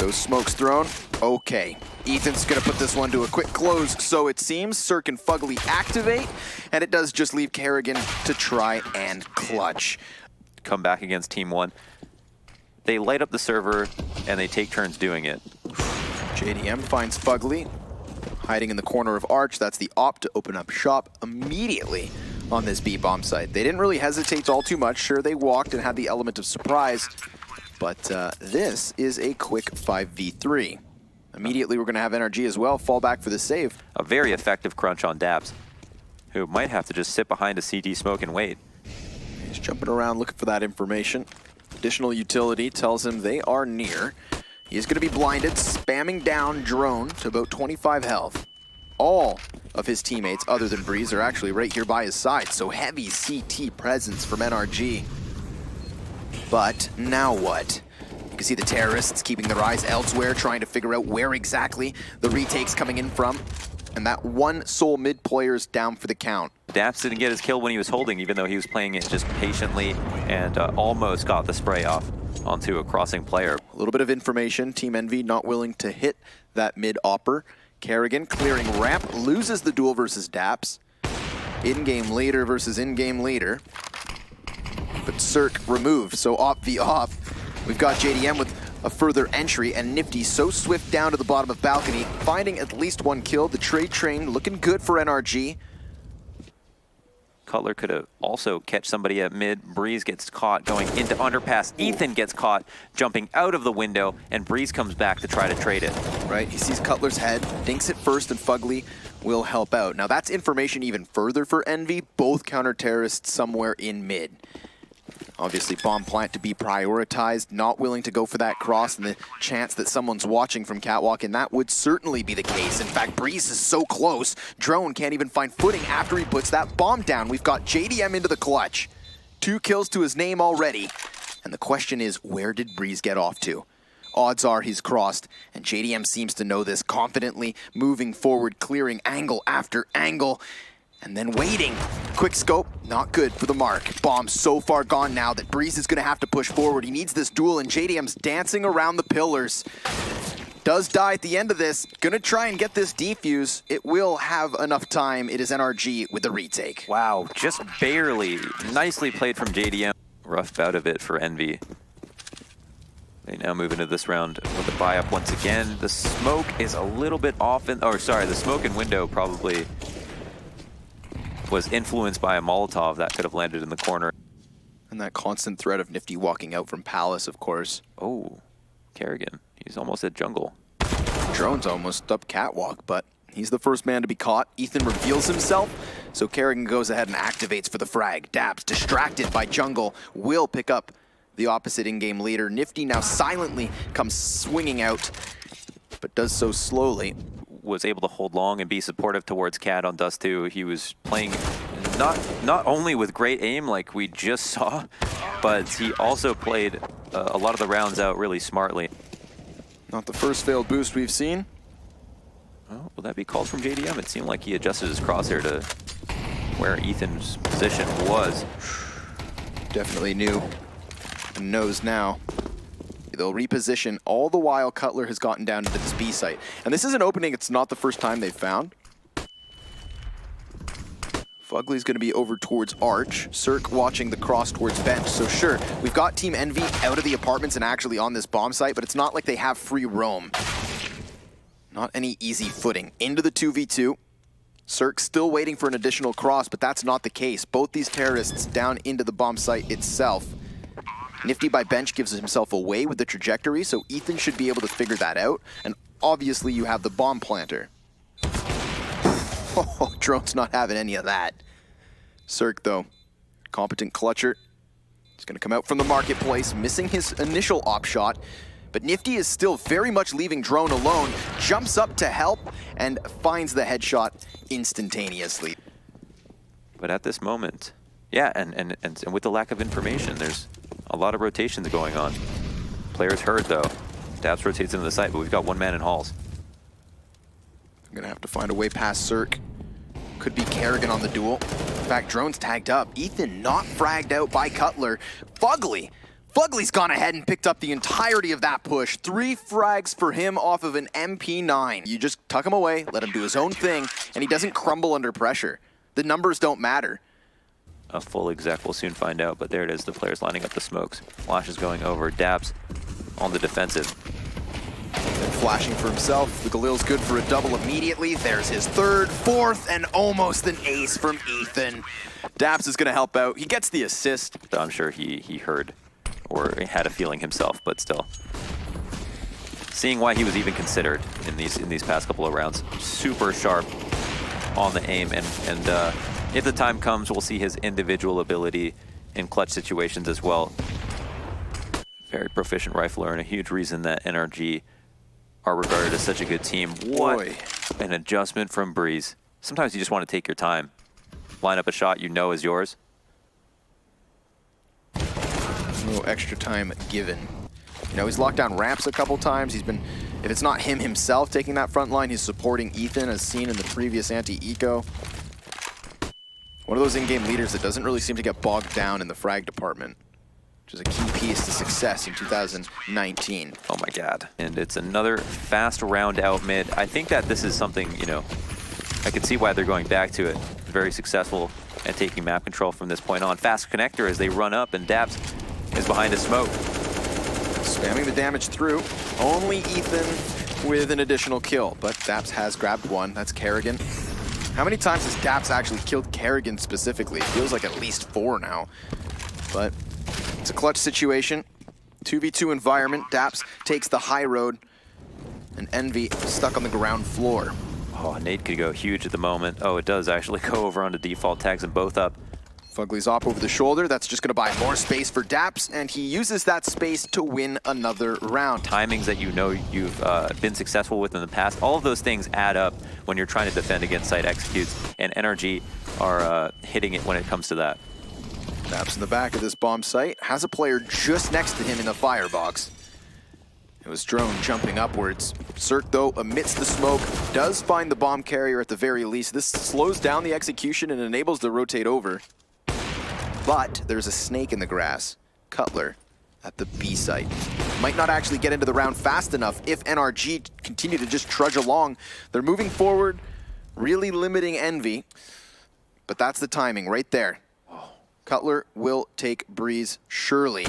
Those smokes thrown. Okay. Ethan's gonna put this one to a quick close, so it seems. Cirque and Fugly activate, and it does just leave Kerrigan to try and clutch. Come back against Team 1. They light up the server, and they take turns doing it. JDM finds Fugly, hiding in the corner of Arch. That's the op to open up shop immediately on this B-bomb site. They didn't really hesitate all too much. Sure, they walked and had the element of surprise, but this is a quick 5v3. Immediately, we're going to have NRG as well fall back for the save. A very effective crunch on Dabs, who might have to just sit behind a CT smoke and wait. He's jumping around looking for that information. Additional utility tells him they are near. He's going to be blinded, spamming down drone to about 25 health. All of his teammates, other than Breeze, are actually right here by his side, so heavy CT presence from NRG. But now what? You can see the terrorists keeping their eyes elsewhere, trying to figure out where exactly the retake's coming in from. And that one sole mid player is down for the count. Daps didn't get his kill when he was holding, even though he was playing it just patiently and almost got the spray off onto a crossing player. A little bit of information. Team Envy not willing to hit that mid-opper. Kerrigan clearing ramp, loses the duel versus Daps. In-game leader versus in-game leader. But Cirque removed, so op v op. We've got JDM with a further entry, and Nifty so swift down to the bottom of balcony, finding at least one kill. The trade train looking good for NRG. Cutler could have also catch somebody at mid. Breeze gets caught going into underpass. Ethan gets caught jumping out of the window, and Breeze comes back to try to trade it. Right, he sees Cutler's head, dinks it first, and Fugly will help out. Now that's information even further for Envy. Both counter-terrorists somewhere in mid. Obviously, bomb plant to be prioritized, not willing to go for that cross and the chance that someone's watching from Catwalk, and that would certainly be the case. In fact, Breeze is so close, Drone can't even find footing after he puts that bomb down. We've got JDM into the clutch. 2 kills to his name already. And the question is, where did Breeze get off to? Odds are he's crossed, and JDM seems to know this, confidently moving forward, clearing angle after angle. And then waiting. Quick scope, not good for the mark. Bomb so far gone now that Breeze is going to have to push forward. He needs this duel, and JDM's dancing around the pillars. Does die at the end of this. Gonna try and get this defuse. It will have enough time. It is NRG with the retake. Wow, just barely. Nicely played from JDM. Rough bout of it for Envy. They now move into this round with a buy up once again. The smoke is a little bit off, the smoke and window probably was influenced by a Molotov that could have landed in the corner. And that constant threat of Nifty walking out from Palace, of course. Oh, Kerrigan. He's almost at jungle. Drone's almost up Catwalk, but he's the first man to be caught. Ethan reveals himself, so Kerrigan goes ahead and activates for the frag. Daps, distracted by jungle, will pick up the opposite in-game leader. Nifty now silently comes swinging out, but does so slowly. Was able to hold long and be supportive towards Cat on Dust 2. He was playing not only with great aim like we just saw, but he also played a lot of the rounds out really smartly. Not the first failed boost we've seen. Well, will that be called from JDM? It seemed like he adjusted his crosshair to where Ethan's position was. Definitely knew and knows now. They'll reposition all the while Cutler has gotten down into this B site. And this is an opening it's not the first time they've found. Fugly's going to be over towards Arch. Cirque watching the cross towards bench. So sure, we've got Team Envy out of the apartments and actually on this bomb site, but it's not like they have free roam. Not any easy footing. Into the 2v2. Cirque still waiting for an additional cross, but that's not the case. Both these terrorists down into the bomb site itself. Nifty by bench gives himself away with the trajectory, so Ethan should be able to figure that out. And obviously you have the bomb planter. Oh, Drone's not having any of that. Cirque, though, competent clutcher. He's going to come out from the marketplace, missing his initial op shot. But Nifty is still very much leaving Drone alone, jumps up to help, and finds the headshot instantaneously. But at this moment, yeah, and with the lack of information, there's a lot of rotations going on. Players heard, though. Daps rotates into the site, but we've got one man in halls. I'm going to have to find a way past Cirque. Could be Kerrigan on the duel. In fact, Drone's tagged up. Ethan not fragged out by Cutler. Fugly Fugly's gone ahead and picked up the entirety of that push. 3 frags for him off of an MP9. You just tuck him away, let him do his own thing, and he doesn't crumble under pressure. The numbers don't matter. A full exec we'll soon find out, but there it is, the players lining up the smokes. Flash is going over, Daps on the defensive. And flashing for himself, the Galil's good for a double immediately. There's his 3rd, 4th, and almost an ace from Ethan. Daps is gonna help out. He gets the assist. I'm sure he heard or had a feeling himself, but still. Seeing why he was even considered in these past couple of rounds. Super sharp on the aim, and if the time comes, we'll see his individual ability in clutch situations as well. Very proficient rifler, and a huge reason that NRG are regarded as such a good team. What an adjustment from Breeze. Sometimes you just want to take your time. Line up a shot you know is yours. No extra time given. You know, he's locked down ramps a couple times. He's been, if it's not him himself taking that front line, he's supporting Ethan as seen in the previous anti-eco. One of those in-game leaders that doesn't really seem to get bogged down in the frag department, which is a key piece to success in 2019. Oh my God. And it's another fast round out mid. I think that this is something, you know, I can see why they're going back to it. Very successful at taking map control from this point on. Fast connector as they run up, and Daps is behind a smoke. Spamming the damage through. Only Ethan with an additional kill, but Daps has grabbed one. That's Kerrigan. How many times has Daps actually killed Kerrigan specifically? It feels like at least 4 now. But it's a clutch situation. 2v2 environment. Daps takes the high road, and Envy stuck on the ground floor. Oh, Nate could go huge at the moment. Oh, it does actually go over onto default, tags them both up. Fugly's op over the shoulder. That's just going to buy more space for Daps, and he uses that space to win another round. Timings that you know you've been successful with in the past, all of those things add up when you're trying to defend against site executes, and NRG are hitting it when it comes to that. Daps in the back of this bomb site, has a player just next to him in the firebox. It was Drone jumping upwards. Cirque, though, amidst the smoke, does find the bomb carrier at the very least. This slows down the execution and enables the rotate over. But there's a snake in the grass. Cutler at the B site. Might not actually get into the round fast enough if NRG continue to just trudge along. They're moving forward, really limiting Envy. But that's the timing right there. Cutler will take Breeze. Shirley.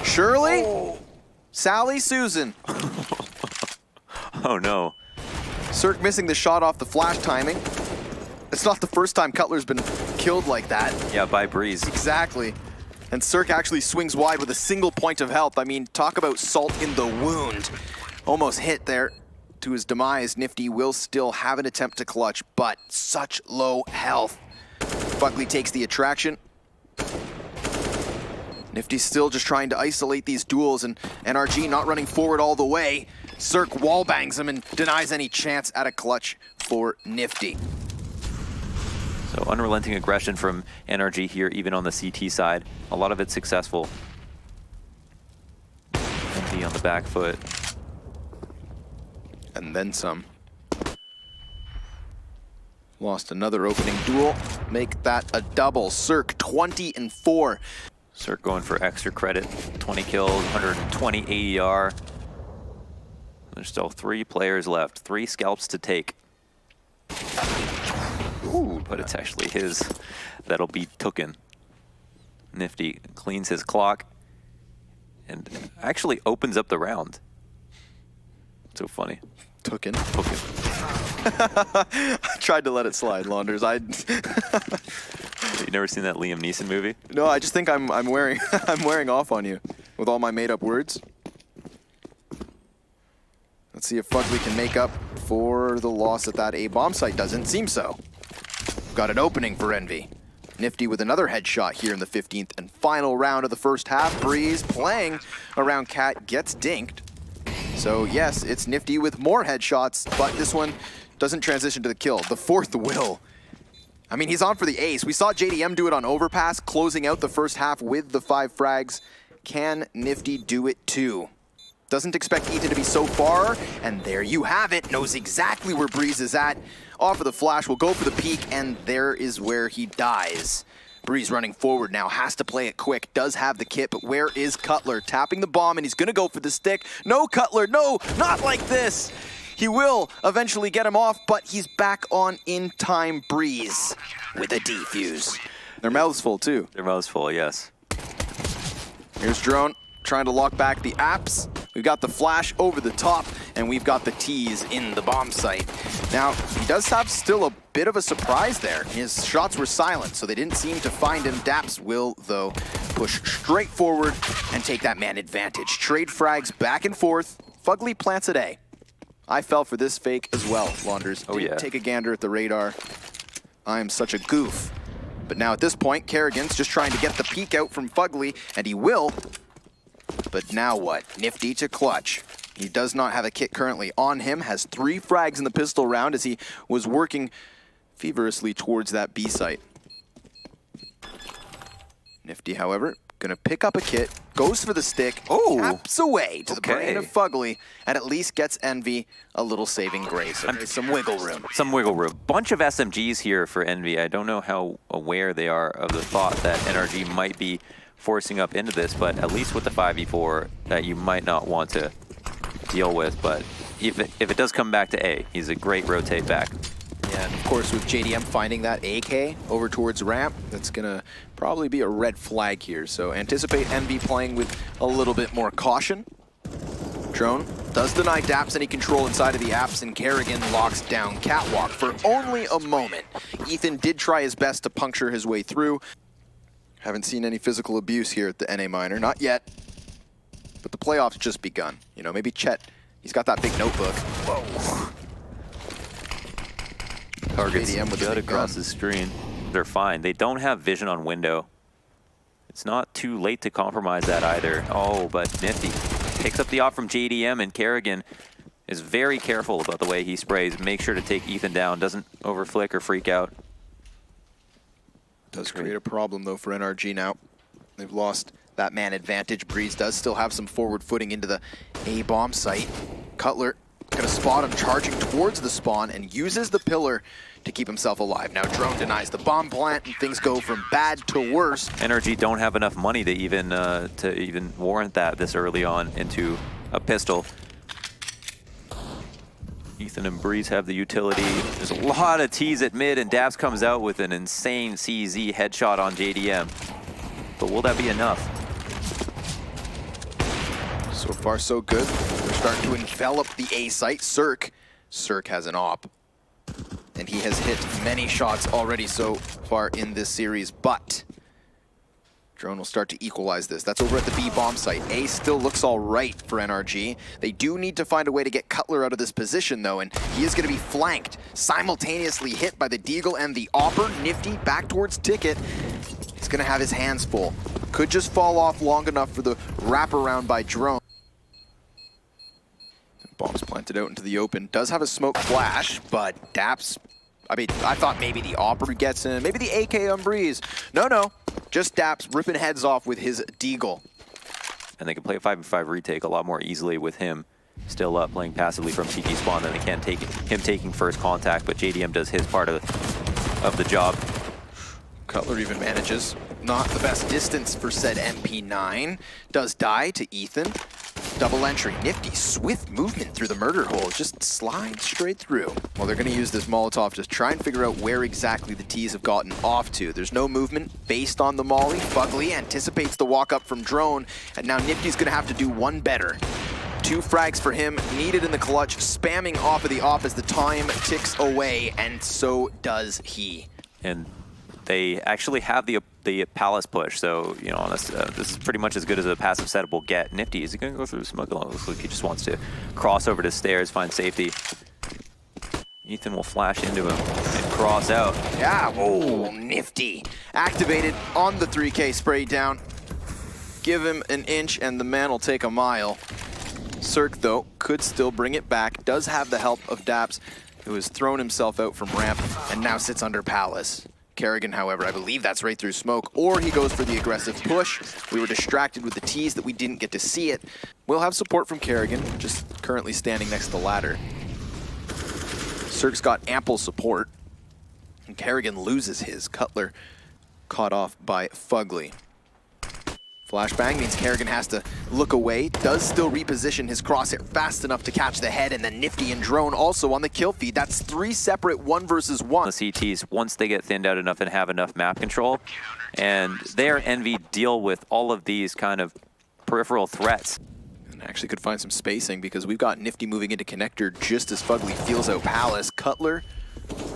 Shirley? Oh. Sally Susan. Oh no. Cirque missing the shot off the flash timing. It's not the first time Cutler's been killed like that. Yeah, by Breeze. Exactly. And Cirque actually swings wide with a single point of health. I mean, talk about salt in the wound. Almost hit there to his demise. Nifty will still have an attempt to clutch, but such low health. Fugly takes the attraction. Nifty's still just trying to isolate these duels, and NRG not running forward all the way. Cirque wallbangs him and denies any chance at a clutch for Nifty. So unrelenting aggression from NRG here, even on the CT side. A lot of it successful. Nifty on the back foot. And then some. Lost another opening duel. Make that a double. Cirque 20-4. Cirque going for extra credit. 20 kills, 120 AER. There's still 3 players left. 3 scalps to take. Ooh, but it's actually his that'll be tooken. Nifty cleans his clock and actually opens up the round. So funny. Tooken. Tooken. I tried to let it slide, Launders. You never seen that Liam Neeson movie? No, I just think I'm wearing I'm wearing off on you with all my made-up words. Let's see if Fugly can make up for the loss at that A bomb site. Doesn't seem so. Got an opening for Envy. Nifty with another headshot here in the 15th and final round of the first half. Breeze playing around Cat gets dinked. So yes, it's Nifty with more headshots, but this one doesn't transition to the kill. The 4th will. I mean, he's on for the ace. We saw JDM do it on Overpass, closing out the first half with the 5 frags. Can Nifty do it too? Doesn't expect Ethan to be so far, and there you have it. Knows exactly where Breeze is at. Off of the flash, will go for the peak, and there is where he dies. Breeze running forward now, has to play it quick, does have the kit, but where is Cutler? Tapping the bomb, and he's gonna go for the stick. No, Cutler, no, not like this! He will eventually get him off, but he's back on in time. Breeze with a defuse. Their mouths full too. Their mouths full, yes. Here's Drone trying to lock back the apps. We've got the flash over the top, and we've got the tease in the bomb site. Now, he does have still a bit of a surprise there. His shots were silent, so they didn't seem to find him. Daps will, though, push straight forward and take that man advantage. Trade frags back and forth. Fugly plants at A. I fell for this fake as well, Launders. Oh, yeah. Take a gander at the radar. I am such a goof. But now at this point, Kerrigan's just trying to get the peek out from Fugly, and he will. But now what? Nifty to clutch. He does not have a kit currently on him, has 3 frags in the pistol round as he was working feverishly towards that B site. Nifty, however, gonna pick up a kit, goes for the stick, taps away to the brain of Fugly, and at least gets Envy a little saving grace. Some wiggle room. Some wiggle room. Bunch of SMGs here for Envy. I don't know how aware they are of the thought that NRG might be forcing up into this, but at least with the 5v4 that you might not want to deal with. But if it does come back to A, he's a great rotate back. Yeah, and of course with JDM finding that AK over towards ramp, that's gonna probably be a red flag here. So anticipate Envy playing with a little bit more caution. Drone does deny Daps any control inside of the apps, and Kerrigan locks down Catwalk for only a moment. Ethan did try his best to puncture his way through. Haven't seen any physical abuse here at the NA Minor, not yet. But the playoffs just begun. You know, maybe Chet, he's got that big notebook. Whoa. Targets gut across the screen. They're fine. They don't have vision on window. It's not too late to compromise that either. Oh, but Nifty picks up the op from JDM, and Kerrigan is very careful about the way he sprays. Make sure to take Ethan down. Doesn't overflick or freak out. Does create a problem, though, for NRG now. They've lost that man advantage. Breeze does still have some forward footing into the A-bomb site. Cutler gonna spot him charging towards the spawn and uses the pillar to keep himself alive. Now Drone denies the bomb plant, and things go from bad to worse. NRG don't have enough money to even warrant that this early on into a pistol. Ethan and Breeze have the utility. There's a lot of tease at mid, and Dabs comes out with an insane CZ headshot on JDM. But will that be enough? So far, so good. They're starting to envelop the A site. Cirque has an op. And he has hit many shots already so far in this series, but Drone will start to equalize this. That's over at the B bomb site. A still looks all right for NRG. They do need to find a way to get Cutler out of this position, though, and he is going to be flanked, simultaneously hit by the Deagle and the Opper. Nifty back towards Ticket. He's going to have his hands full. Could just fall off long enough for the wraparound by Drone. Bomb's planted out into the open. Does have a smoke flash, but Daps, I mean, I thought maybe the Opera gets in, maybe the AK on Breeze. No, just Daps ripping heads off with his Deagle. And they can play a 5v5 retake a lot more easily with him still up, playing passively from CT spawn than they can take him taking first contact, but JDM does his part of the job. Cutler even manages not the best distance for said MP9. Does die to Ethan. Double entry, Nifty, swift movement through the murder hole, just slides straight through. Well, they're gonna use this Molotov to try and figure out where exactly the T's have gotten off to. There's no movement based on the molly. Fugly anticipates the walk up from Drone, and now Nifty's gonna have to do one better. 2 frags for him, needed in the clutch, spamming off of the op as the time ticks away, and so does he. And they actually have the Palace push, so, you know, this is pretty much as good as a passive setup will get. Nifty, is he going to go through the smoke? It looks like he just wants to cross over to stairs, find safety. Ethan will flash into him and cross out. Yeah, oh, Nifty. Activated on the 3K spray down. Give him an inch and the man will take a mile. Cirque, though, could still bring it back. Does have the help of Daps, who has thrown himself out from ramp and now sits under Palace. Kerrigan, however, I believe that's right through smoke, or he goes for the aggressive push. We were distracted with the tease that we didn't get to see it. We'll have support from Kerrigan, just currently standing next to the ladder. Cirque's got ample support, and Kerrigan loses his. Cutler caught off by Fugly. Flashbang means Kerrigan has to look away, does still reposition his crosshair fast enough to catch the head, and then Nifty and Drone also on the kill feed. That's 3 separate 1 versus 1. The CTs, once they get thinned out enough and have enough map control, and there Envy deal with all of these kind of peripheral threats. And actually could find some spacing because we've got Nifty moving into connector just as Fugly feels out Palace. Cutler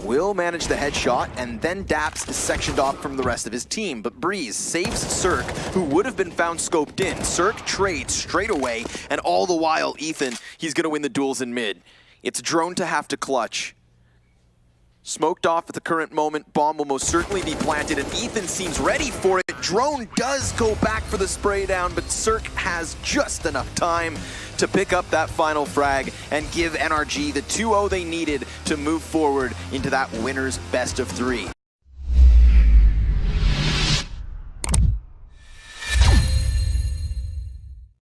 will manage the headshot, and then Daps is sectioned off from the rest of his team. But Breeze saves Cirque, who would have been found scoped in. Cirque trades straight away, and all the while, Ethan, he's going to win the duels in mid. It's Drone to have to clutch. Smoked off at the current moment, bomb will most certainly be planted, and Ethan seems ready for it. Drone does go back for the spray down, but Cirque has just enough time to pick up that final frag and give NRG the 2-0 they needed to move forward into that winner's best of 3.